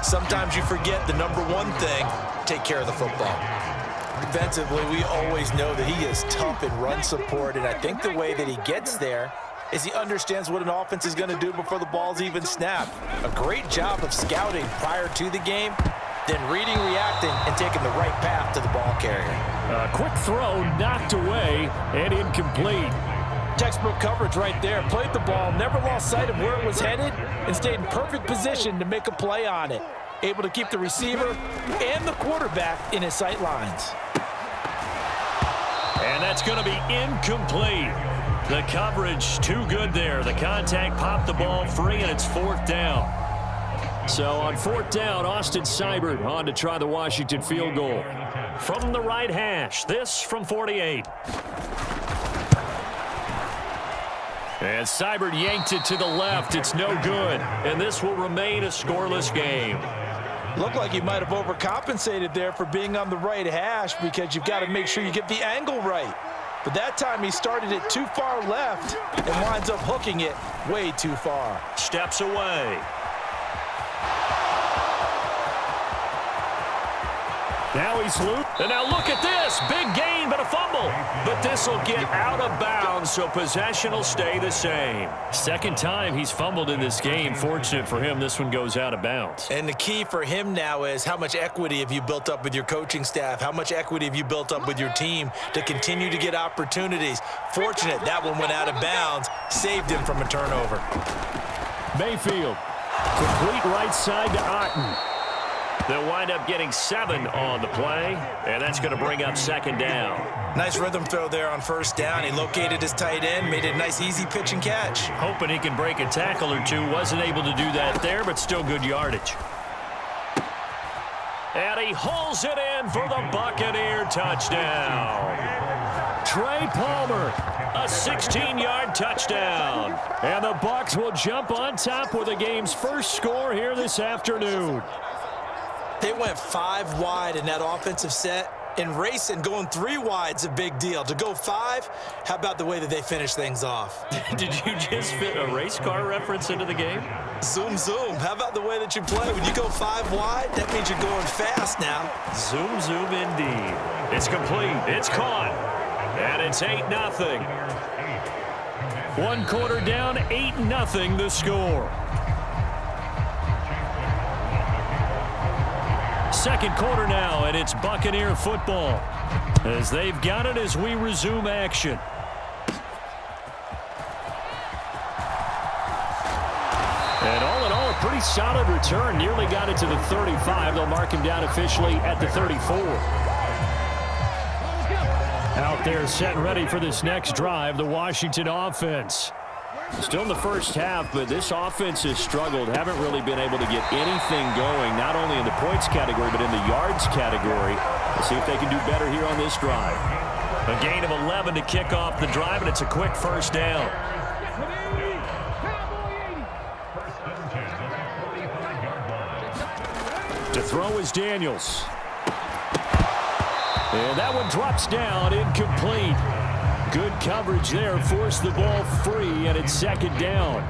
Sometimes you forget the number one thing, take care of the football. Defensively, we always know that he is tough in run support, and I think the way that he gets there is he understands what an offense is going to do before the ball's even snapped. A great job of scouting prior to the game, then reading, reacting, and taking the right path to the ball carrier. A quick throw knocked away and incomplete. Textbook coverage right there. Played the ball, never lost sight of where it was headed, and stayed in perfect position to make a play on it. Able to keep the receiver and the quarterback in his sight lines. And that's going to be incomplete. The coverage too good there. The contact popped the ball free, and it's 4th down. So on 4th down, Austin Seibert on to try the Washington field goal. From the right hash, this from 48. And Seibert yanked it to the left. It's no good. And this will remain a scoreless game. Looked like you might have overcompensated there for being on the right hash because you've got to make sure you get the angle right. But that time he started it too far left and winds up hooking it way too far. Steps away. Now he's looped. And now look at this. Big gain, but a fumble. But this will get out of bounds, so possession will stay the same. Second time he's fumbled in this game. Fortunate for him, this one goes out of bounds. And the key for him now is how much equity have you built up with your coaching staff? How much equity have you built up with your team to continue to get opportunities? Fortunate that one went out of bounds, saved him from a turnover. Mayfield, complete right side to Otten. They'll wind up getting 7 on the play, and that's going to bring up 2nd down. Nice rhythm throw there on 1st down. He located his tight end, made it a nice, easy pitch and catch. Hoping he can break a tackle or two. Wasn't able to do that there, but still good yardage. And he hauls it in for the Buccaneer touchdown. Trey Palmer, a 16-yard touchdown. And the Bucs will jump on top with the game's first score here this afternoon. They went 5 wide in that offensive set. In racing, going 3 wide's a big deal. To go 5, how about the way that they finish things off? Did you just fit a race car reference into the game? Zoom, zoom. How about the way that you play? When you go 5 wide, that means you're going fast now. Zoom, zoom indeed. It's complete. It's caught. And it's 8-0. 1 quarter down, 8-0 the score. Second quarter now, and it's Buccaneer football as they've got it as we resume action. And all in all, a pretty solid return. Nearly got it to the 35. They'll mark him down officially at the 34. Out there set and ready for this next drive, the Washington offense. Still in the first half, but this offense has struggled. Haven't really been able to get anything going, not only in the points category, but in the yards category. Let's see if they can do better here on this drive. A gain of 11 to kick off the drive, and it's a quick 1st down. To throw is Daniels. And that one drops down, incomplete. Good coverage there, forced the ball free, and it's 2nd down.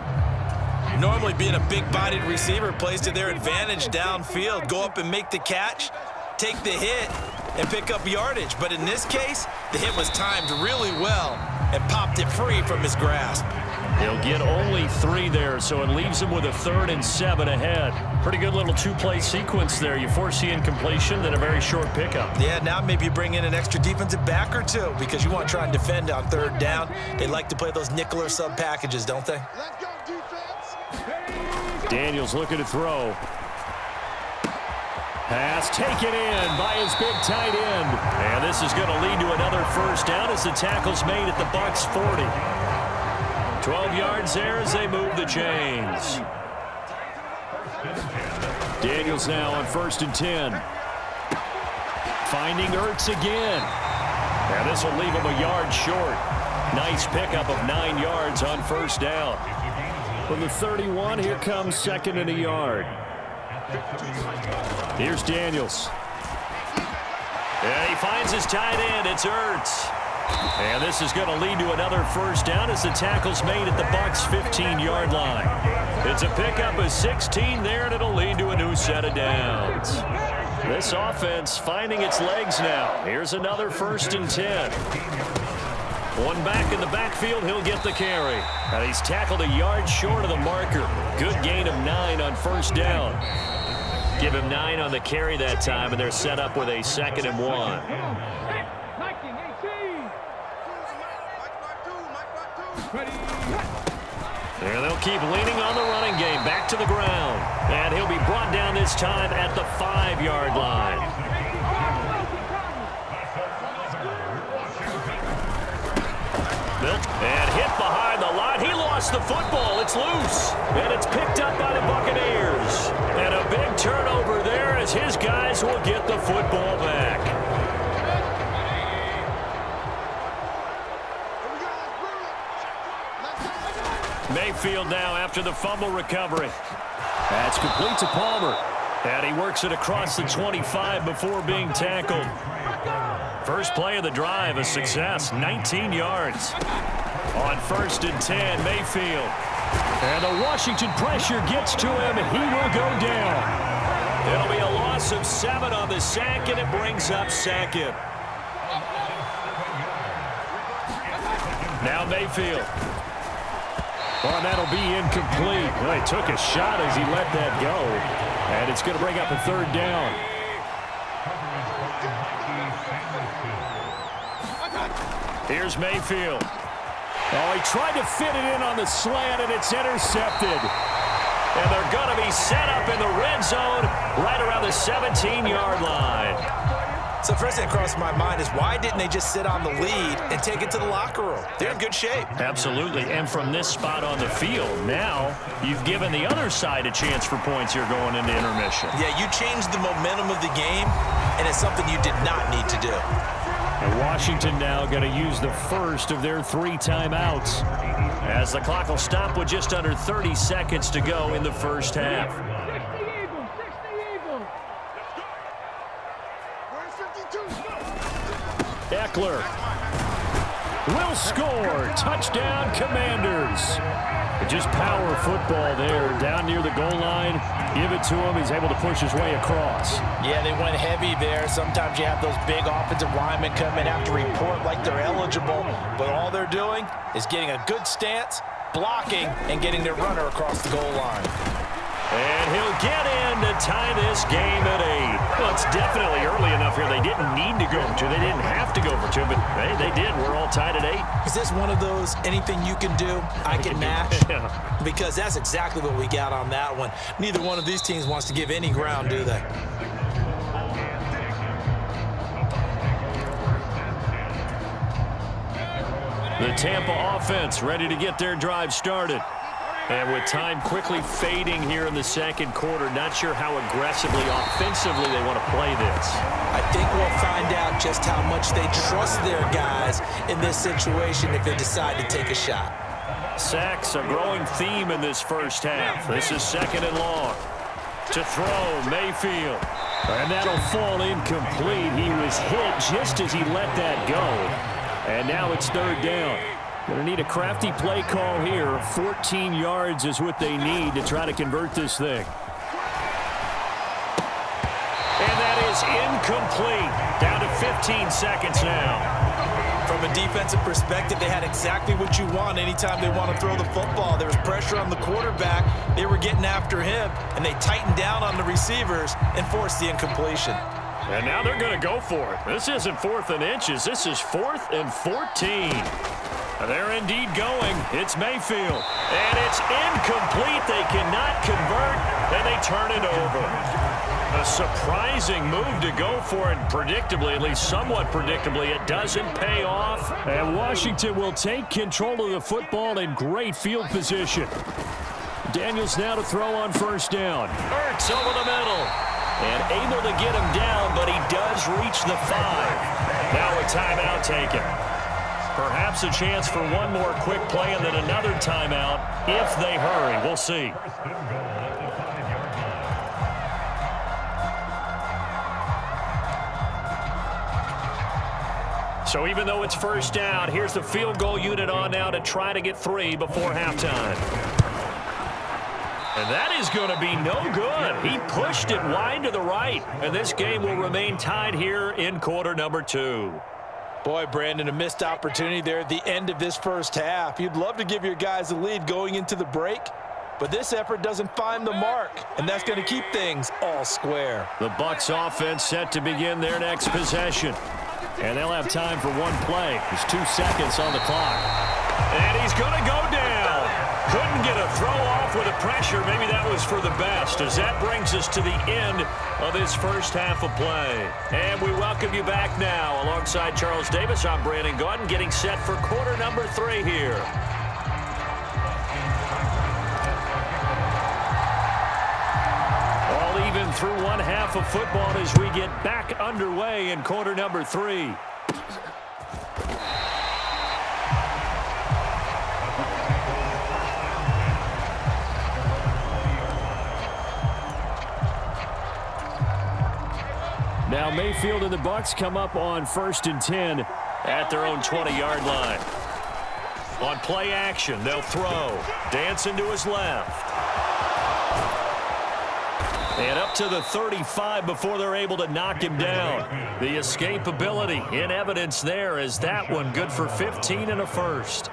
Normally being a big-bodied receiver plays to their advantage downfield. Go up and make the catch, take the hit, and pick up yardage. But in this case, the hit was timed really well and popped it free from his grasp. He'll get only 3 there, so it leaves him with a 3rd and 7 ahead. Pretty good little 2-play sequence there. You force the incompletion, then a very short pickup. Yeah, now maybe you bring in an extra defensive back or 2 because you want to try and defend on 3rd down. They like to play those nickel or sub packages, don't they? Daniels looking to throw. Pass taken in by his big tight end. And this is going to lead to another 1st down as the tackle's made at the Bucs 40. 12 yards there as they move the chains. Daniels now on 1st and 10. Finding Ertz again. And this will leave him a yard short. Nice pickup of 9 yards on 1st down. From the 31, here comes 2nd and a yard. Here's Daniels. And he finds his tight end. It's Ertz. And this is going to lead to another first down as the tackle's made at the Bucs' 15-yard line. It's a pickup of 16 there, and it'll lead to a new set of downs. This offense finding its legs now. Here's another 1st and 10. One back in the backfield, he'll get the carry. And he's tackled a yard short of the marker. Good gain of 9 on 1st down. Give him 9 on the carry that time, and they're set up with a 2nd and 1. And they'll keep leaning on the running game. Back to the ground. And he'll be brought down this time at the 5-yard line. And hit behind the line. He lost the football. It's loose. And it's picked up by the Buccaneers. And a big turnover there as his guys will get the football back. Mayfield now after the fumble recovery. That's complete to Palmer. And he works it across the 25 before being tackled. First play of the drive, a success, 19 yards. On 1st and 10, Mayfield. And the Washington pressure gets to him, and he will go down. It'll be a loss of 7 on the sack, and it brings up 2nd. Now Mayfield. Well, that'll be incomplete. Well, he took a shot as he let that go. And it's going to bring up a 3rd down. Here's Mayfield. Oh, he tried to fit it in on the slant, and it's intercepted. And they're going to be set up in the red zone right around the 17-yard line. So first thing that crossed my mind is why didn't they just sit on the lead and take it to the locker room? They're in good shape. Absolutely. And from this spot on the field, now you've given the other side a chance for points here going into intermission. Yeah, you changed the momentum of the game, and it's something you did not need to do. And Washington now going to use the first of their 3 timeouts. As the clock will stop with just under 30 seconds to go in the first half. Eckler will score. Touchdown, Commanders. Just power football there down near the goal line. Give it to him. He's able to push his way across. Yeah, they went heavy there. Sometimes you have those big offensive linemen come in, have to report like they're eligible, but all they're doing is getting a good stance, blocking, and getting their runner across the goal line. And he'll get in to tie this game at 8. Well, it's definitely early enough here. They didn't need to go for 2. They didn't have to go for 2, but hey, they did. We're all tied at 8. Is this one of those anything you can do, I can match? Yeah. Because that's exactly what we got on that one. Neither one of these teams wants to give any ground, do they? The Tampa offense ready to get their drive started. And with time quickly fading here in the second quarter, not sure how aggressively, offensively they want to play this. I think we'll find out just how much they trust their guys in this situation if they decide to take a shot. Sacks, a growing theme in this first half. This is 2nd and long. To throw, Mayfield. And that'll fall incomplete. He was hit just as he let that go. And now it's 3rd down. Going to need a crafty play call here. 14 yards is what they need to try to convert this thing. And that is incomplete. Down to 15 seconds now. From a defensive perspective, they had exactly what you want anytime they want to throw the football. There was pressure on the quarterback. They were getting after him, and they tightened down on the receivers and forced the incompletion. And now they're going to go for it. This isn't 4th and inches. This is 4th and 14. They're indeed going. It's Mayfield. And it's incomplete. They cannot convert, and they turn it over. A surprising move to go for it. Predictably, at least somewhat predictably, it doesn't pay off. And Washington will take control of the football in great field position. Daniels now to throw on 1st down. Ertz over the middle. And able to get him down, but he does reach the 5. Now a timeout taken. Perhaps a chance for one more quick play and then another timeout if they hurry. We'll see. So even though it's first down, here's the field goal unit on now to try to get 3 before halftime. And that is going to be no good. He pushed it wide to the right, and this game will remain tied here in quarter number 2. Boy, Brandon, a missed opportunity there at the end of this first half. You'd love to give your guys a lead going into the break, but this effort doesn't find the mark, and that's going to keep things all square. The Bucs offense set to begin their next possession. And they'll have time for one play. There's 2 seconds on the clock. And he's going to go down. Couldn't get a throw off with the pressure. Maybe that was for the best, as that brings us to the end of this first half of play. And we welcome you back now. Alongside Charles Davis, I'm Brandon Gaudin, getting set for quarter number 3 here. Even through one half of football as we get back underway in quarter number 3. Now Mayfield and the Bucs come up on 1st and 10 at their own 20-yard line. On play action, they'll throw. Dancing to his left. And up to the 35 before they're able to knock him down. The escapability in evidence there as that one good for 15 and a first.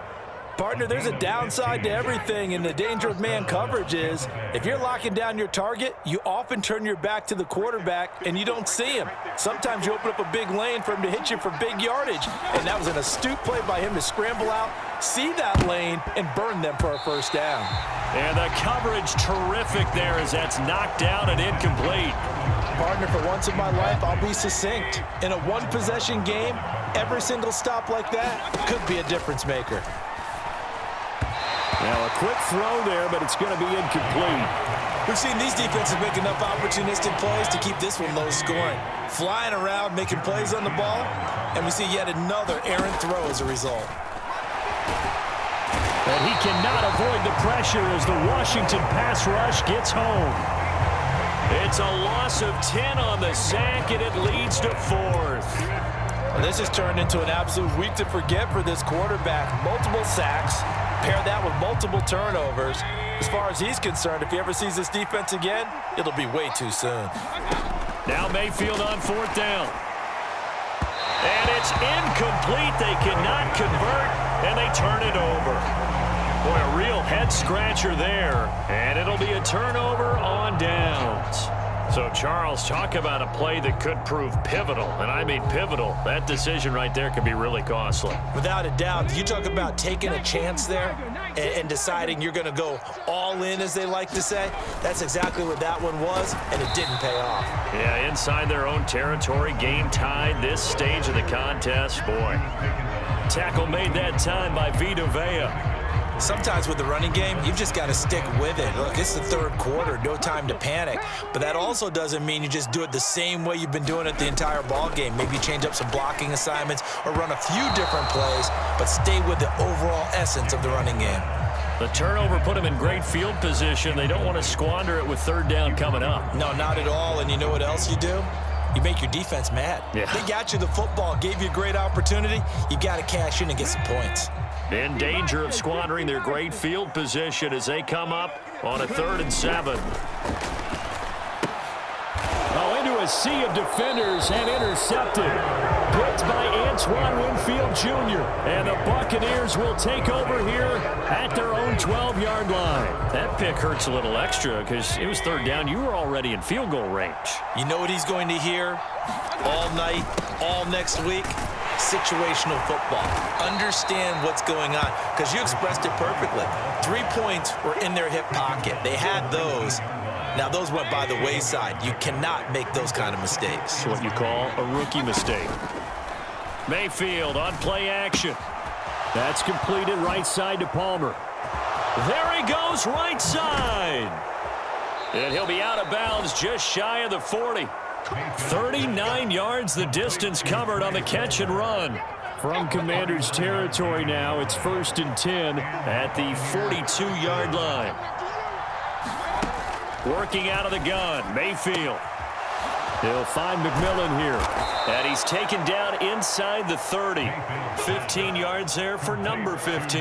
Partner, there's a downside to everything, and the danger of man coverage is if you're locking down your target, you often turn your back to the quarterback and you don't see him. Sometimes you open up a big lane for him to hit you for big yardage, and that was an astute play by him to scramble out, see that lane, and burn them for a first down. And the coverage terrific there as that's knocked down and incomplete. Partner, for once in my life, I'll be succinct. In a one-possession game, every single stop like that could be a difference maker. Now a quick throw there, but it's going to be incomplete. We've seen these defenses make enough opportunistic plays to keep this one low scoring. Flying around, making plays on the ball, and we see yet another errant throw as a result. And he cannot avoid the pressure as the Washington pass rush gets home. It's a loss of 10 on the sack, and it leads to 4th. Well, this has turned into an absolute week to forget for this quarterback. Multiple sacks, pair that with multiple turnovers. As far as he's concerned, if he ever sees this defense again, it'll be way too soon. Now Mayfield on 4th down. And it's incomplete. They cannot convert, and they turn it over. Boy, a real head-scratcher there. And it'll be a turnover on downs. So, Charles, talk about a play that could prove pivotal, and I mean pivotal. That decision right there could be really costly. Without a doubt, you talk about taking a chance there and deciding you're going to go all in, as they like to say. That's exactly what that one was, and it didn't pay off. Yeah, inside their own territory, game tied this stage of the contest. Boy, tackle made that time by Vita Vea. Sometimes with the running game, you've just got to stick with it. Look, it's the 3rd quarter, no time to panic. But that also doesn't mean you just do it the same way you've been doing it the entire ball game. Maybe change up some blocking assignments or run a few different plays, but stay with the overall essence of the running game. The turnover put them in great field position. They don't want to squander it with 3rd down coming up. No, not at all. And you know what else you do? You make your defense mad. Yeah. They got you the football, gave you a great opportunity. You got to cash in and get some points. In danger of squandering their great field position as they come up on a 3rd and 7. Oh, into a sea of defenders and intercepted. Picked by Antoine Winfield Jr. And the Buccaneers will take over here at their own 12-yard line. That pick hurts a little extra because it was 3rd down. You were already in field goal range. You know what he's going to hear all night, all next week? Situational football. Understand what's going on, because you expressed it perfectly. 3 points were in their hip pocket. They had those. Now those went by the wayside. You cannot make those kind of mistakes. It's what you call a rookie mistake. Mayfield on play action. That's completed right side to Palmer. There he goes, right side. And he'll be out of bounds just shy of the 40. 39 yards the distance covered on the catch and run. From Commander's territory now, it's 1st and 10 at the 42-yard line. Working out of the gun, Mayfield. He'll find McMillan here. And he's taken down inside the 30. 15 yards there for number 15.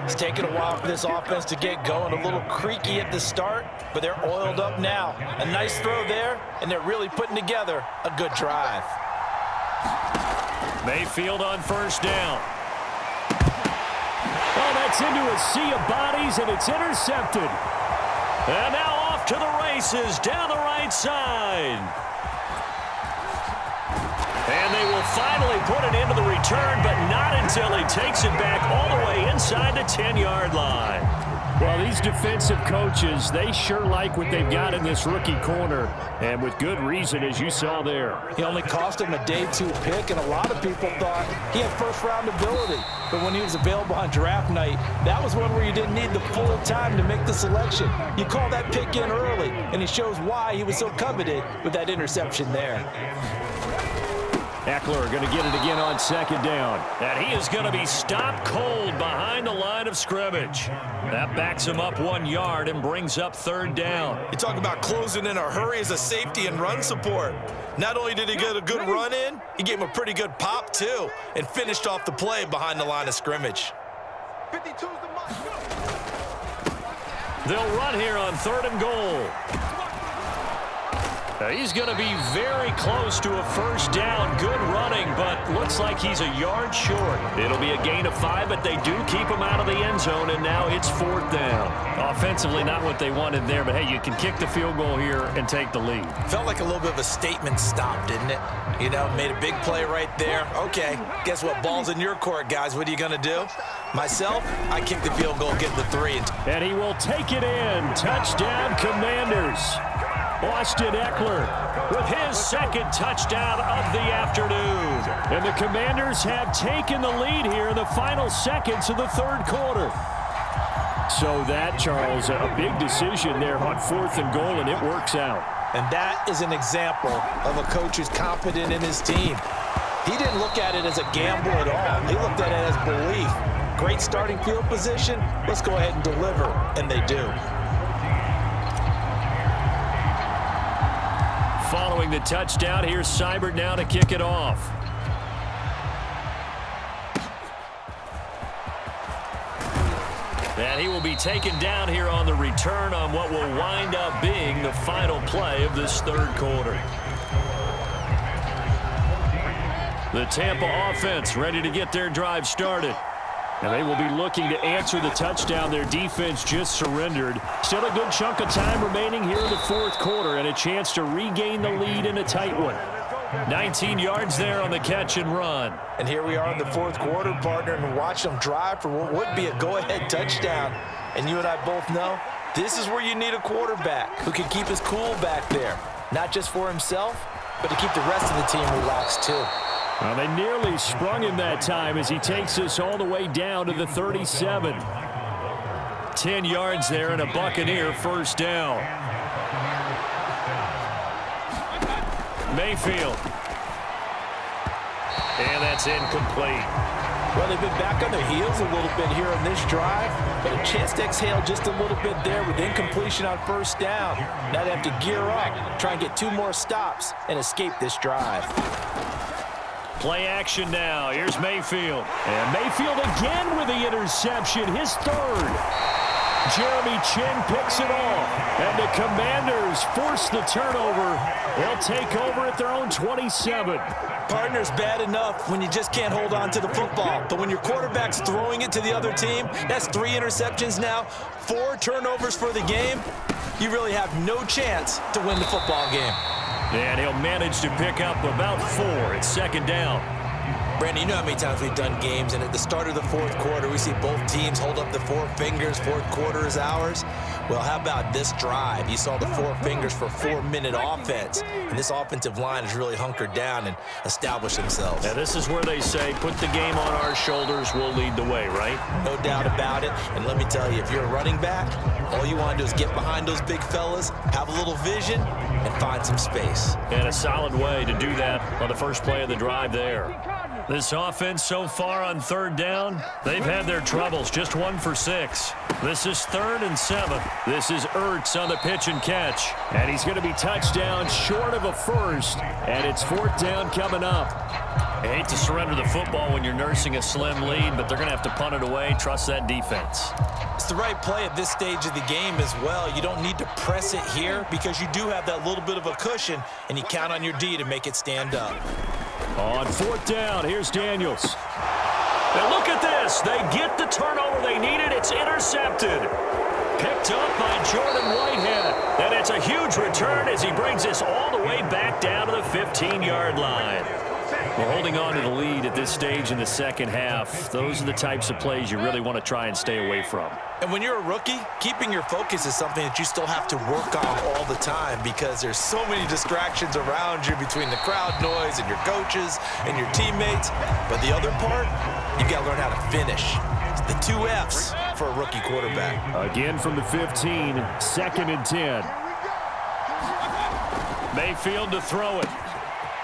It's taken a while for this offense to get going. A little creaky at the start, but they're oiled up now. A nice throw there, and they're really putting together a good drive. Mayfield on first down. Oh, that's into a sea of bodies, and it's intercepted. And now off to the races down the right side. And they will finally put it into the return, but not until he takes it back all the way inside the 10-yard line. Well, these defensive coaches, they sure like what they've got in this rookie corner, and with good reason, as you saw there. He only cost him a day 2 pick, and a lot of people thought he had first-round ability. But when he was available on draft night, that was one where you didn't need the full time to make the selection. You call that pick in early, and he shows why he was so coveted with that interception there. Eckler going to get it again on second down. And he is going to be stopped cold behind the line of scrimmage. That backs him up 1 yard and brings up third down. You talk about closing in a hurry as a safety and run support. Not only did he get a good run in, he gave him a pretty good pop too and finished off the play behind the line of scrimmage. They'll run here on 3rd and goal. He's going to be very close to a first down. Good running, but looks like he's a yard short. It'll be a gain of 5, but they do keep him out of the end zone, and now it's 4th down. Offensively, not what they wanted there, but hey, you can kick the field goal here and take the lead. Felt like a little bit of a statement stop, didn't it? You know, made a big play right there. Okay, guess what? Ball's in your court, guys. What are you going to do? Myself, I kick the field goal, get the 3. And he will take it in. Touchdown, Commanders. Austin Eckler with his second touchdown of the afternoon. And the Commanders have taken the lead here in the final seconds of the 3rd quarter. So that, Charles, a big decision there on 4th and goal, and it works out. And that is an example of a coach who's confident in his team. He didn't look at it as a gamble at all. He looked at it as belief. Great starting field position. Let's go ahead and deliver. And they do. Following the touchdown, here's Seibert now to kick it off. And he will be taken down here on the return on what will wind up being the final play of this 3rd quarter. The Tampa offense ready to get their drive started. And they will be looking to answer the touchdown their defense just surrendered. Still a good chunk of time remaining here in the 4th quarter and a chance to regain the lead in a tight one. 19 yards there on the catch and run. And here we are in the 4th quarter, partner, and watch them drive for what would be a go-ahead touchdown. And you and I both know this is where you need a quarterback who can keep his cool back there. Not just for himself, but to keep the rest of the team relaxed too. Well, they nearly sprung him that time as he takes us all the way down to the 37. 10 yards there and a Buccaneer first down. Mayfield. And that's incomplete. Well, they've been back on their heels a little bit here on this drive, but a chance to exhale just a little bit there with incompletion on first down. Now they have to gear up, try and get 2 more stops, and escape this drive. Play action now. Here's Mayfield. And Mayfield again with the interception, his 3rd. Jeremy Chin picks it off. And the Commanders force the turnover. They'll take over at their own 27. Partner's bad enough when you just can't hold on to the football. But when your quarterback's throwing it to the other team, that's 3 interceptions now, 4 turnovers for the game. You really have no chance to win the football game. And he'll manage to pick up about 4. It's 2nd down. Brandon, you know how many times we've done games, and at the start of the 4th quarter, we see both teams hold up the 4 fingers, 4th quarter is ours. Well, how about this drive? You saw the 4 fingers for 4-minute offense, and this offensive line has really hunkered down and established themselves. Now, this is where they say, put the game on our shoulders, we'll lead the way, right? No doubt about it, and let me tell you, if you're a running back, all you want to do is get behind those big fellas, have a little vision, and find some space. And a solid way to do that on the first play of the drive there. This offense so far on 3rd down, they've had their troubles, just 1 for 6. This is 3rd and 7. This is Ertz on the pitch and catch. And he's going to be touchdown short of a first. And it's 4th down coming up. I hate to surrender the football when you're nursing a slim lead, but they're going to have to punt it away. Trust that defense. It's the right play at this stage of the game as well. You don't need to press it here because you do have that little bit of a cushion, and you count on your D to make it stand up. On 4th down, here's Daniels. And look at this. They get the turnover they needed. It's intercepted. Picked up by Jordan Whitehead. And it's a huge return as he brings this all the way back down to the 15-yard line. We're holding on to the lead at this stage in the second half. Those are the types of plays you really want to try and stay away from. And when you're a rookie, keeping your focus is something that you still have to work on all the time because there's so many distractions around you between the crowd noise and your coaches and your teammates. But the other part, you've got to learn how to finish. It's the 2 F's for a rookie quarterback. Again from the 15, 2nd and 10. Mayfield to throw it.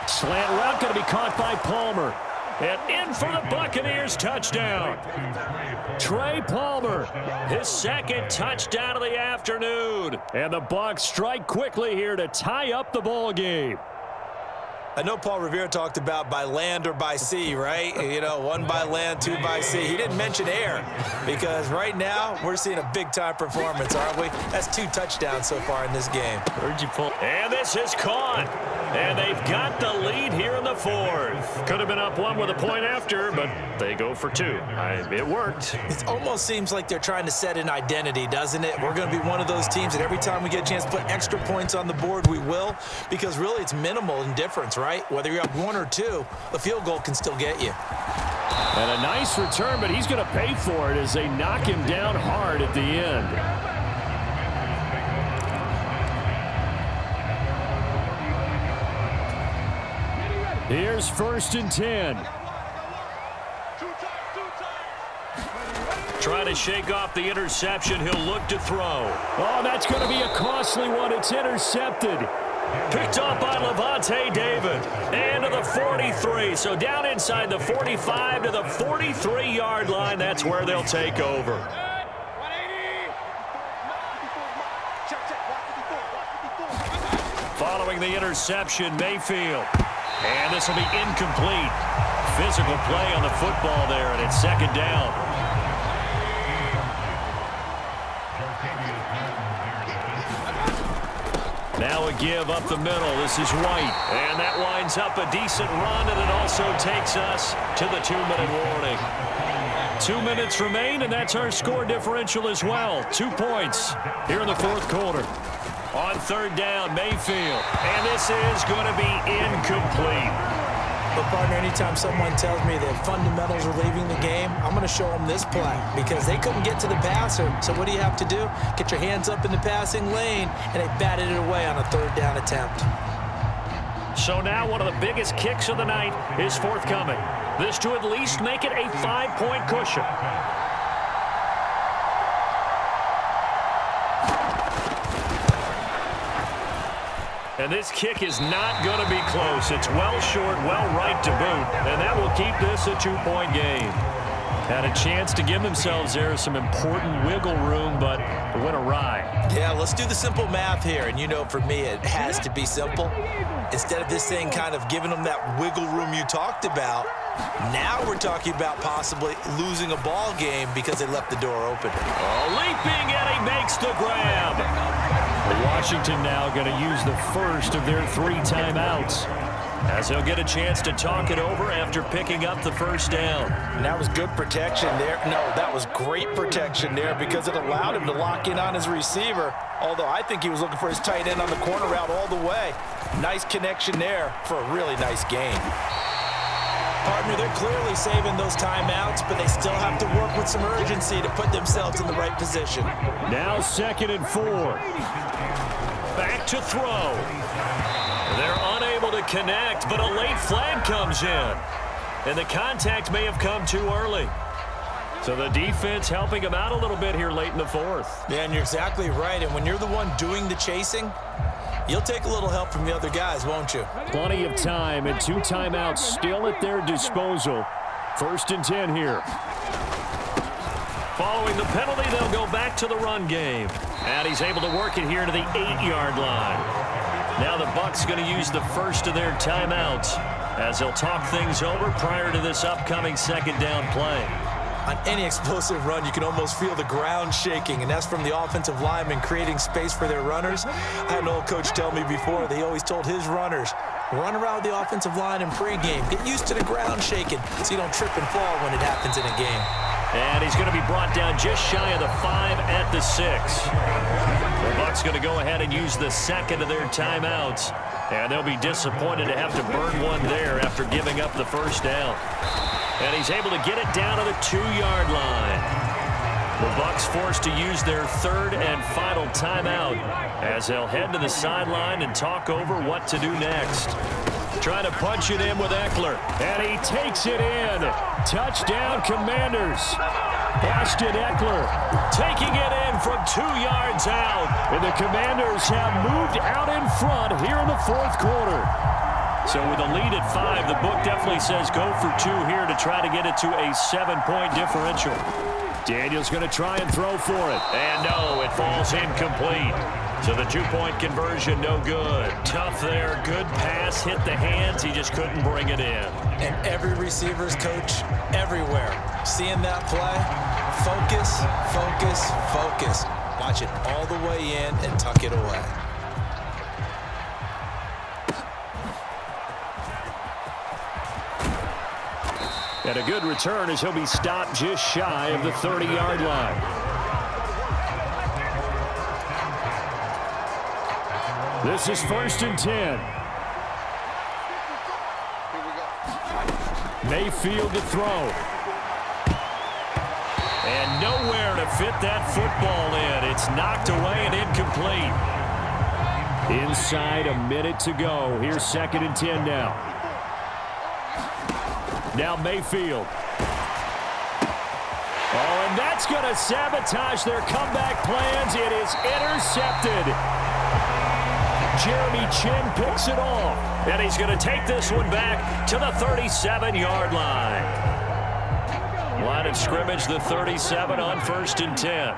Slant route going to be caught by Palmer. And in for the Buccaneers, touchdown. Trey Palmer, his 2nd touchdown of the afternoon. And the Bucs strike quickly here to tie up the ball game. I know Paul Revere talked about by land or by sea, right? You know, 1 by land, 2 by sea. He didn't mention air because right now we're seeing a big-time performance, aren't we? That's 2 touchdowns so far in this game. Where'd you pull? And this is caught. And they've got the lead here in the 4th. Could have been up 1 with a point after, but they go for 2. It worked. It almost seems like they're trying to set an identity, doesn't it? We're going to be one of those teams that every time we get a chance to put extra points on the board, we will, because really it's minimal in difference, right? Whether you're up 1 or 2, the field goal can still get you. And a nice return, but he's going to pay for it as they knock him down hard at the end. Here's 1st and 10. Trying to shake off the interception. He'll look to throw. Oh, that's going to be a costly one. It's intercepted. Picked up by Levante David. And to the 43. So down inside the 45 to the 43-yard line. That's where they'll take over. Following the interception, Mayfield. And this will be incomplete. Physical play on the football there, and it's 2nd down. Now a give up the middle. This is White. And that winds up a decent run, and it also takes us to the 2-minute warning. 2 minutes remain, and that's our score differential as well. 2 points here in the 4th quarter. On 3rd down, Mayfield. And this is going to be incomplete. But, partner, anytime someone tells me that fundamentals are leaving the game, I'm going to show them this play because they couldn't get to the passer. So what do you have to do? Get your hands up in the passing lane, and they batted it away on a 3rd down attempt. So now one of the biggest kicks of the night is forthcoming. This to at least make it a 5-point cushion. And this kick is not going to be close. It's well short, well right to boot. And that will keep this a 2-point game. Had a chance to give themselves there some important wiggle room, but it went awry. Yeah, let's do the simple math here. And you know, for me, it has to be simple. Instead of this thing kind of giving them that wiggle room you talked about, now we're talking about possibly losing a ball game because they left the door open. Oh, leaping, and he makes the grab. Washington now going to use the first of their 3 timeouts, as he'll get a chance to talk it over after picking up the 1st down. And that was good protection there. No, that was great protection there because it allowed him to lock in on his receiver, although I think he was looking for his tight end on the corner route all the way. Nice connection there for a really nice gain. Partner, they're clearly saving those timeouts, but they still have to work with some urgency to put themselves in the right position. Now 2nd and 4. Back to throw. They're unable to connect, but a late flag comes in. And the contact may have come too early. So the defense helping him out a little bit here late in the 4th. Yeah, and you're exactly right. And when you're the one doing the chasing, you'll take a little help from the other guys, won't you? Plenty of time and 2 timeouts still at their disposal. 1st and 10 here. Following the penalty, they'll go back to the run game. And he's able to work it here to the 8-yard line. Now the Bucs going to use the first of their timeouts as they'll talk things over prior to this upcoming second down play. On any explosive run, you can almost feel the ground shaking, and that's from the offensive linemen creating space for their runners. I had an old coach tell me before, they always told his runners, run around the offensive line in pregame. Get used to the ground shaking so you don't trip and fall when it happens in a game. And he's going to be brought down just shy of the 5 at the 6. The Bucs going to go ahead and use the second of their timeouts, and they'll be disappointed to have to burn one there after giving up the first down. And he's able to get it down to the 2-yard line. The Bucs forced to use their third and final timeout as they'll head to the sideline and talk over what to do next. Trying to punch it in with Eckler. And he takes it in. Touchdown, Commanders. Austin Eckler taking it in from 2 yards out. And the Commanders have moved out in front here in the fourth quarter. So with a lead at 5, the book definitely says go for 2 here to try to get it to a 7-point differential. Daniel's going to try and throw for it. And no, it falls incomplete. So the 2-point conversion, no good. Tough there. Good pass. Hit the hands. He just couldn't bring it in. And every receiver's coach everywhere, seeing that play, focus, focus, focus. Watch it all the way in and tuck it away. And a good return as he'll be stopped just shy of the 30-yard line. This is 1st and 10. Mayfield to throw. And nowhere to fit that football in. It's knocked away and incomplete. Inside a minute to go. Here's 2nd and 10 now. Now Mayfield. Oh, and that's going to sabotage their comeback plans. It is intercepted. Jeremy Chin picks it off. And he's going to take this one back to the 37-yard line. Line of scrimmage, the 37 on 1st and 10.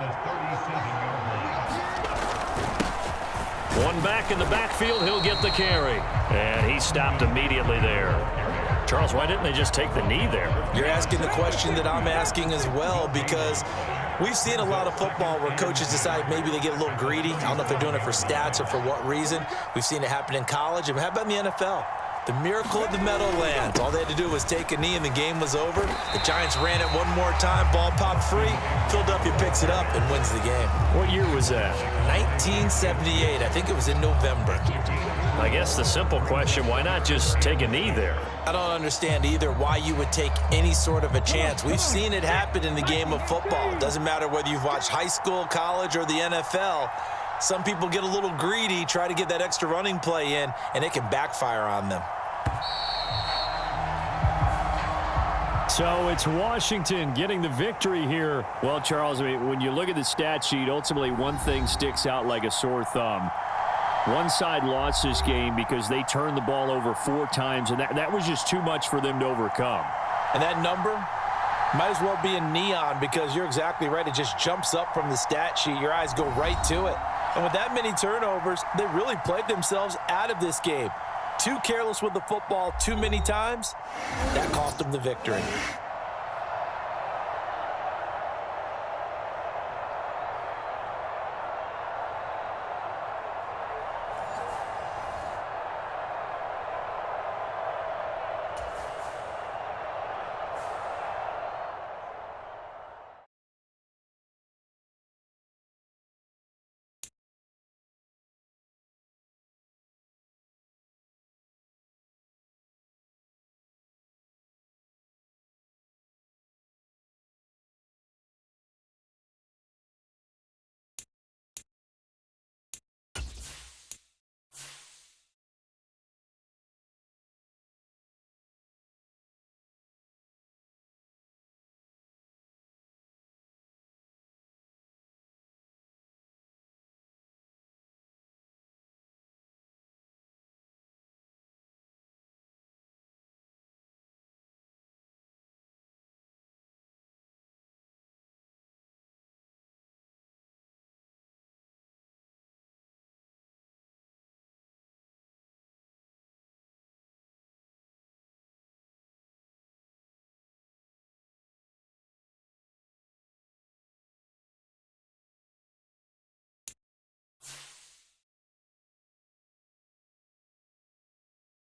One back in the backfield, he'll get the carry. And he stopped immediately there. Charles, why didn't they just take the knee there? You're asking the question that I'm asking as well, because we've seen a lot of football where coaches decide maybe they get a little greedy. I don't know if they're doing it for stats or for what reason. We've seen it happen in college. And how about in the NFL? The miracle of the Meadowlands. All they had to do was take a knee and the game was over. The Giants ran it one more time. Ball popped free. Philadelphia picks it up and wins the game. What year was that? 1978. I think it was in November. I guess the simple question, why not just take a knee there? I don't understand either why you would take any sort of a chance. We've seen it happen in the game of football. It doesn't matter whether you've watched high school, college, or the NFL. Some people get a little greedy, try to get that extra running play in, and it can backfire on them. So it's Washington getting the victory here. Well, Charles, I mean, when you look at the stat sheet, ultimately one thing sticks out like a sore thumb. One side lost this game because they turned the ball over 4 times, and that was just too much for them to overcome. And that number might as well be in neon, because you're exactly right. It just jumps up from the stat sheet. Your eyes go right to it. And with that many turnovers, they really played themselves out of this game. Too careless with the football too many times. That cost them the victory.